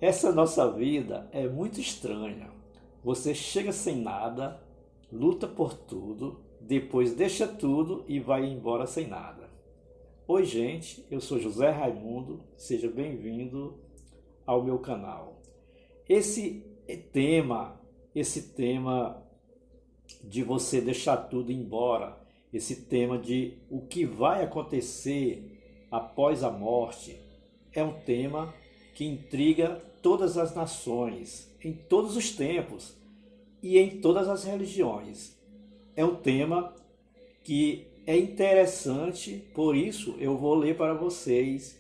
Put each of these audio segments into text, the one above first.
Essa nossa vida é muito estranha. Você chega sem nada, luta por tudo, depois deixa tudo e vai embora sem nada. Oi, gente, eu sou José Raimundo, seja bem-vindo ao meu canal. Esse esse tema de você deixar tudo ir embora, esse tema de o que vai acontecer após a morte, é um tema que intriga todas as nações, em todos os tempos e em todas as religiões. É um tema que é interessante, por isso eu vou ler para vocês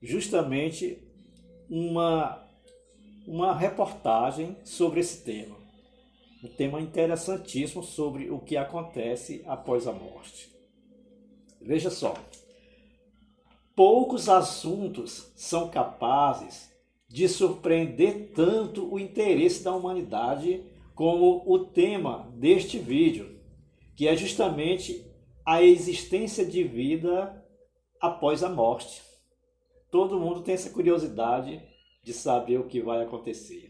justamente uma reportagem sobre esse tema. Um tema interessantíssimo sobre o que acontece após a morte. Veja só, poucos assuntos são capazes de surpreender tanto o interesse da humanidade como o tema deste vídeo, que é justamente a existência de vida após a morte. Todo mundo tem essa curiosidade de saber o que vai acontecer.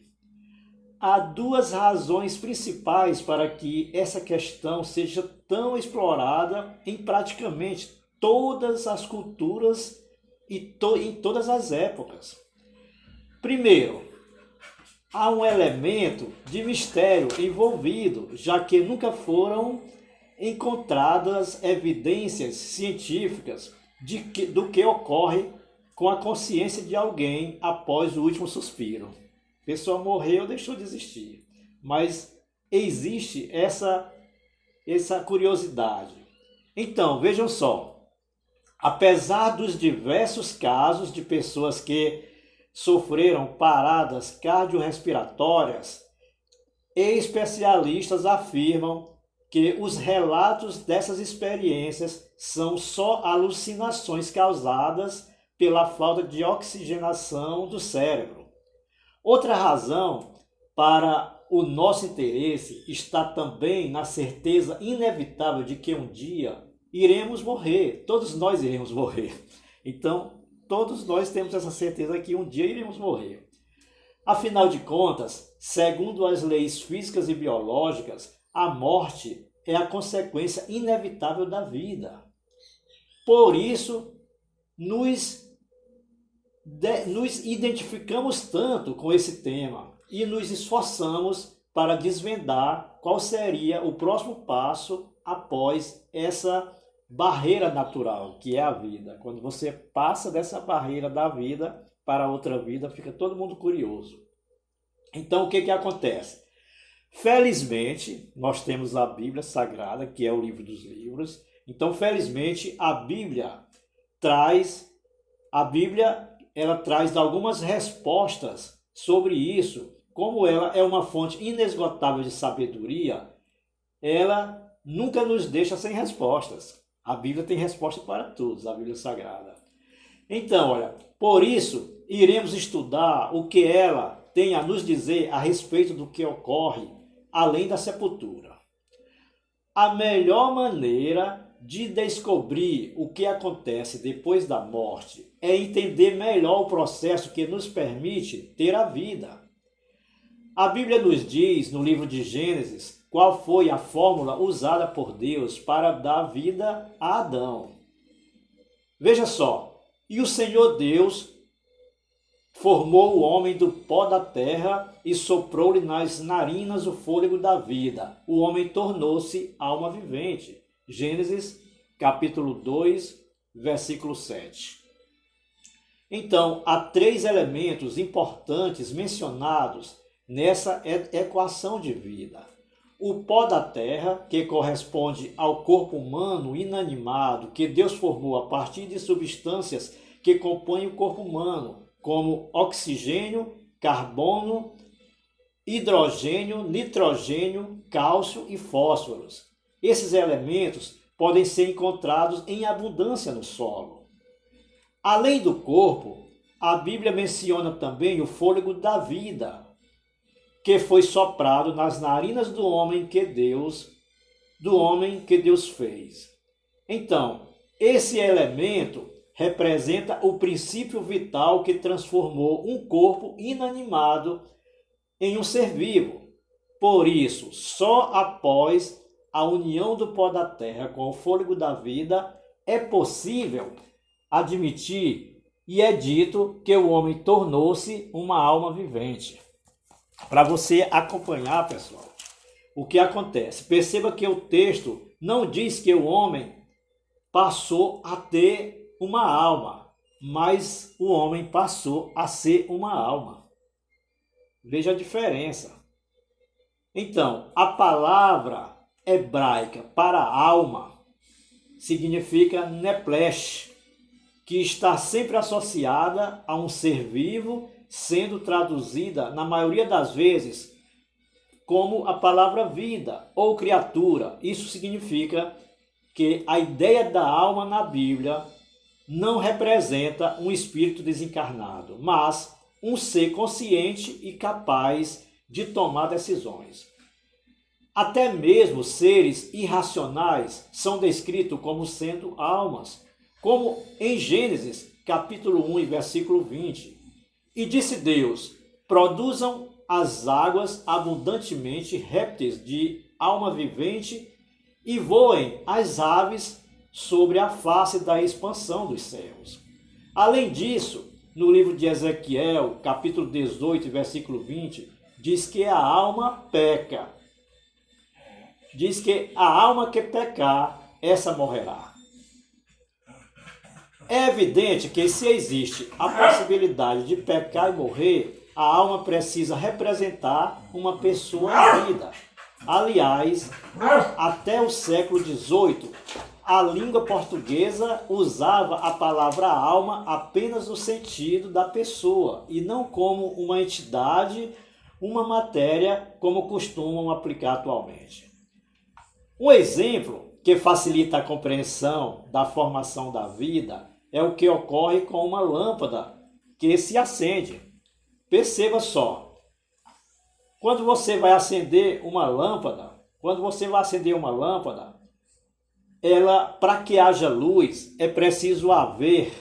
Há duas razões principais para que essa questão seja tão explorada em praticamente todas as culturas e em todas as épocas. Primeiro, há um elemento de mistério envolvido, já que nunca foram encontradas evidências científicas do que ocorre com a consciência de alguém após o último suspiro. A pessoa morreu, deixou de existir. Mas existe essa curiosidade. Então, vejam só. Apesar dos diversos casos de pessoas que sofreram paradas cardiorrespiratórias, especialistas afirmam que os relatos dessas experiências são só alucinações causadas pela falta de oxigenação do cérebro. Outra razão para o nosso interesse está também na certeza inevitável de que um dia iremos morrer. Todos nós iremos morrer. Então, todos nós temos essa certeza que um dia iremos morrer. Afinal de contas, segundo as leis físicas e biológicas, a morte é a consequência inevitável da vida. Por isso, nos identificamos tanto com esse tema e nos esforçamos para desvendar qual seria o próximo passo após essa barreira natural, que é a vida. Quando você passa dessa barreira da vida para outra vida, fica todo mundo curioso. Então, o que acontece? Felizmente, nós temos a Bíblia Sagrada, que é o livro dos livros. Então, felizmente, a Bíblia traz algumas respostas sobre isso. Como ela é uma fonte inesgotável de sabedoria, ela nunca nos deixa sem respostas. A Bíblia tem resposta para todos, a Bíblia Sagrada. Então, olha, por isso iremos estudar o que ela tem a nos dizer a respeito do que ocorre além da sepultura. A melhor maneira de descobrir o que acontece depois da morte é entender melhor o processo que nos permite ter a vida. A Bíblia nos diz, no livro de Gênesis, qual foi a fórmula usada por Deus para dar vida a Adão. Veja só, e o Senhor Deus formou o homem do pó da terra e soprou-lhe nas narinas o fôlego da vida. O homem tornou-se alma vivente. Gênesis, capítulo 2, versículo 7. Então, há três elementos importantes mencionados nessa equação de vida. O pó da terra, que corresponde ao corpo humano inanimado que Deus formou a partir de substâncias que compõem o corpo humano, como oxigênio, carbono, hidrogênio, nitrogênio, cálcio e fósforos. Esses elementos podem ser encontrados em abundância no solo. Além do corpo, a Bíblia menciona também o fôlego da vida, que foi soprado nas narinas do homem que Deus fez. Então, esse elemento representa o princípio vital que transformou um corpo inanimado em um ser vivo. Por isso, só após a união do pó da terra com o fôlego da vida é possível admitir e é dito que o homem tornou-se uma alma vivente. Para você acompanhar, pessoal, o que acontece? Perceba que o texto não diz que o homem passou a ter uma alma, mas o homem passou a ser uma alma. Veja a diferença. Então, a palavra hebraica para alma significa neplesh, que está sempre associada a um ser vivo, sendo traduzida, na maioria das vezes, como a palavra vida ou criatura. Isso significa que a ideia da alma na Bíblia não representa um espírito desencarnado, mas um ser consciente e capaz de tomar decisões. Até mesmo seres irracionais são descritos como sendo almas, como em Gênesis, capítulo 1, versículo 20. E disse Deus: produzam as águas abundantemente répteis de alma vivente e voem as aves sobre a face da expansão dos céus. Além disso, no livro de Ezequiel, capítulo 18, versículo 20, diz que a alma peca. Diz que a alma que pecar, essa morrerá. É evidente que se existe a possibilidade de pecar e morrer, a alma precisa representar uma pessoa em vida. Aliás, até o século XVIII, a língua portuguesa usava a palavra alma apenas no sentido da pessoa e não como uma entidade, uma matéria, como costumam aplicar atualmente. Um exemplo que facilita a compreensão da formação da vida é o que ocorre com uma lâmpada que se acende. Perceba só, quando você vai acender uma lâmpada, ela, para que haja luz, é preciso haver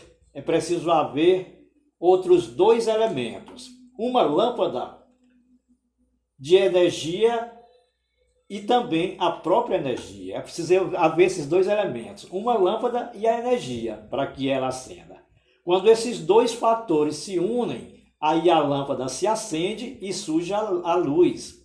outros dois elementos. Uma lâmpada de energia e também a própria energia. É preciso haver esses dois elementos, uma lâmpada e a energia, para que ela acenda. Quando esses dois fatores se unem, aí a lâmpada se acende e surge a luz.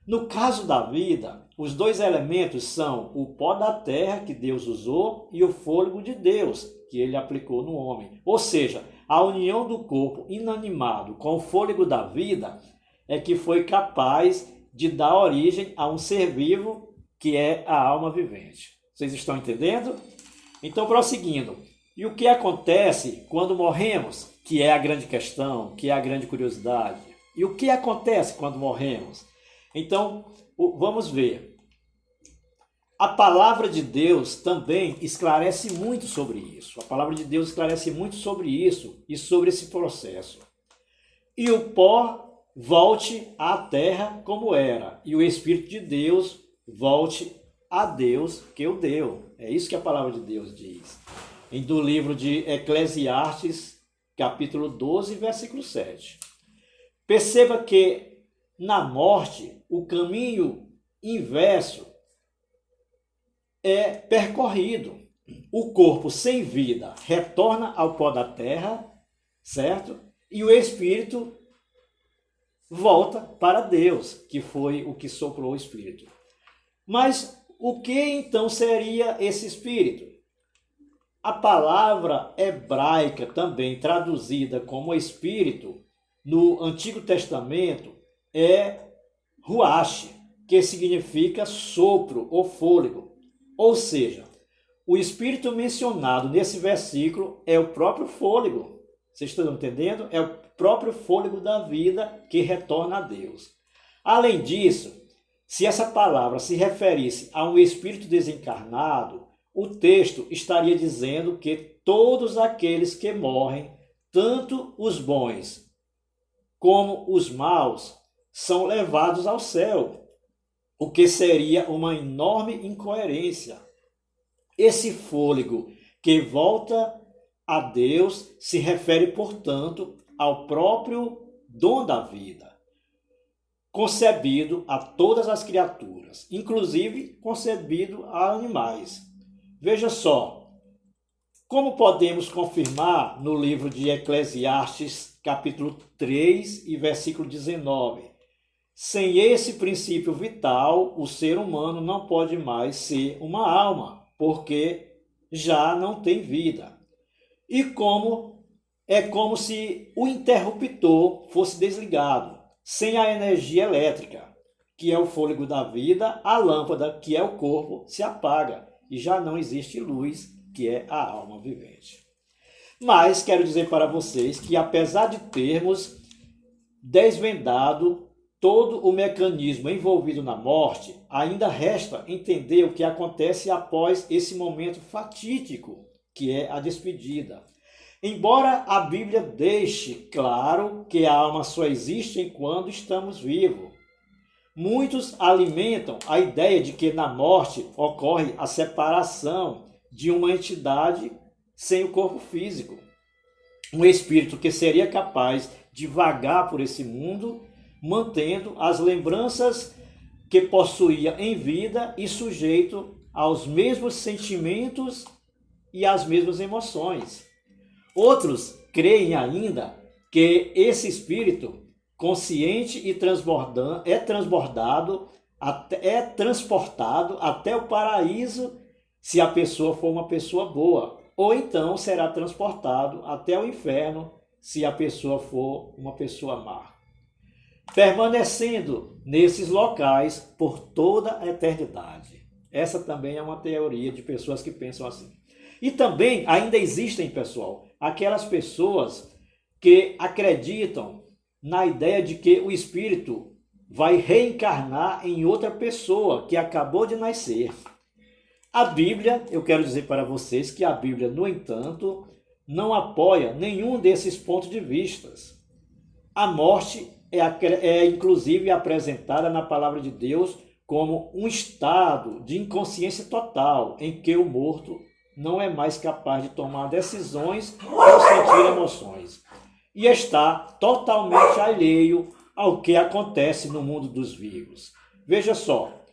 No caso da vida, os dois elementos são o pó da terra que Deus usou e o fôlego de Deus que ele aplicou no homem. Ou seja, a união do corpo inanimado com o fôlego da vida é que foi capaz de dar origem a um ser vivo que é a alma vivente. Vocês estão entendendo? Então, prosseguindo. E o que acontece quando morremos? Que é a grande questão, que é a grande curiosidade. E o que acontece quando morremos? Então, vamos ver. A palavra de Deus também esclarece muito sobre isso. A palavra de Deus esclarece muito sobre isso e sobre esse processo. E o pó volte à terra como era, e o Espírito de Deus volte a Deus que o deu. É isso que a palavra de Deus diz. Do livro de Eclesiastes, capítulo 12, versículo 7. Perceba que na morte, o caminho inverso é percorrido. O corpo sem vida retorna ao pó da terra, certo? E o espírito volta para Deus, que foi o que soprou o espírito. Mas o que então seria esse espírito? A palavra hebraica, também traduzida como espírito, no Antigo Testamento, é ruach, que significa sopro ou fôlego. Ou seja, o espírito mencionado nesse versículo é o próprio fôlego. Vocês estão entendendo? É o próprio fôlego da vida que retorna a Deus. Além disso, se essa palavra se referisse a um espírito desencarnado, o texto estaria dizendo que todos aqueles que morrem, tanto os bons como os maus, são levados ao céu, o que seria uma enorme incoerência. Esse fôlego que volta a Deus se refere, portanto, ao próprio dom da vida, concebido a todas as criaturas, inclusive concebido a animais. Veja só, como podemos confirmar no livro de Eclesiastes, capítulo 3 e versículo 19. Sem esse princípio vital, o ser humano não pode mais ser uma alma, porque já não tem vida. E como se o interruptor fosse desligado, sem a energia elétrica, que é o fôlego da vida, a lâmpada, que é o corpo, se apaga e já não existe luz, que é a alma vivente. Mas quero dizer para vocês que, apesar de termos desvendado todo o mecanismo envolvido na morte, ainda resta entender o que acontece após esse momento fatídico, que é a despedida. Embora a Bíblia deixe claro que a alma só existe enquanto estamos vivos, muitos alimentam a ideia de que na morte ocorre a separação de uma entidade sem o corpo físico. Um espírito que seria capaz de vagar por esse mundo, mantendo as lembranças que possuía em vida e sujeito aos mesmos sentimentos e às mesmas emoções. Outros creem ainda que esse espírito consciente e é transportado até o paraíso se a pessoa for uma pessoa boa, ou então será transportado até o inferno se a pessoa for uma pessoa má, permanecendo nesses locais por toda a eternidade. Essa também é uma teoria de pessoas que pensam assim. E também ainda existem, pessoal, aquelas pessoas que acreditam na ideia de que o espírito vai reencarnar em outra pessoa que acabou de nascer. A Bíblia, eu quero dizer para vocês que a Bíblia, no entanto, não apoia nenhum desses pontos de vista. A morte é inclusive apresentada na palavra de Deus como um estado de inconsciência total, em que o morto não é mais capaz de tomar decisões ou sentir emoções, e está totalmente alheio ao que acontece no mundo dos vivos. Veja só,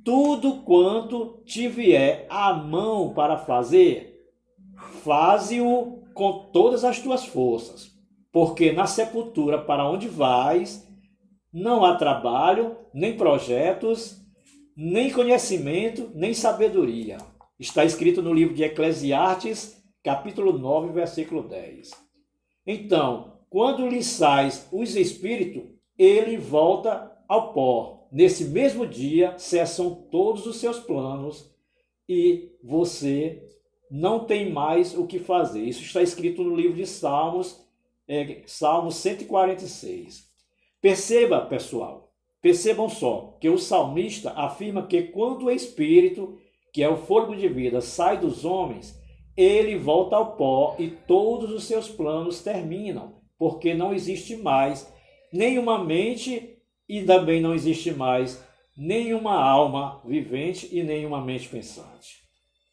tudo quanto te vier à mão para fazer, faze-o com todas as tuas forças, porque na sepultura para onde vais, não há trabalho, nem projetos, nem conhecimento, nem sabedoria. Está escrito no livro de Eclesiastes, capítulo 9, versículo 10. Então, quando lhe sais os espíritos, ele volta ao pó. Nesse mesmo dia, cessam todos os seus planos e você não tem mais o que fazer. Isso está escrito no livro de Salmos, Salmo 146. Perceba, pessoal, percebam só que o salmista afirma que quando o espírito, que é o fôlego de vida, sai dos homens, ele volta ao pó e todos os seus planos terminam, porque não existe mais nenhuma mente e também não existe mais nenhuma alma vivente e nenhuma mente pensante.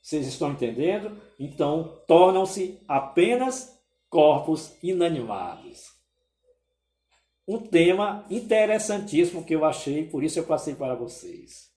Vocês estão entendendo? Então, tornam-se apenas corpos inanimados. Um tema interessantíssimo que eu achei, por isso eu passei para vocês.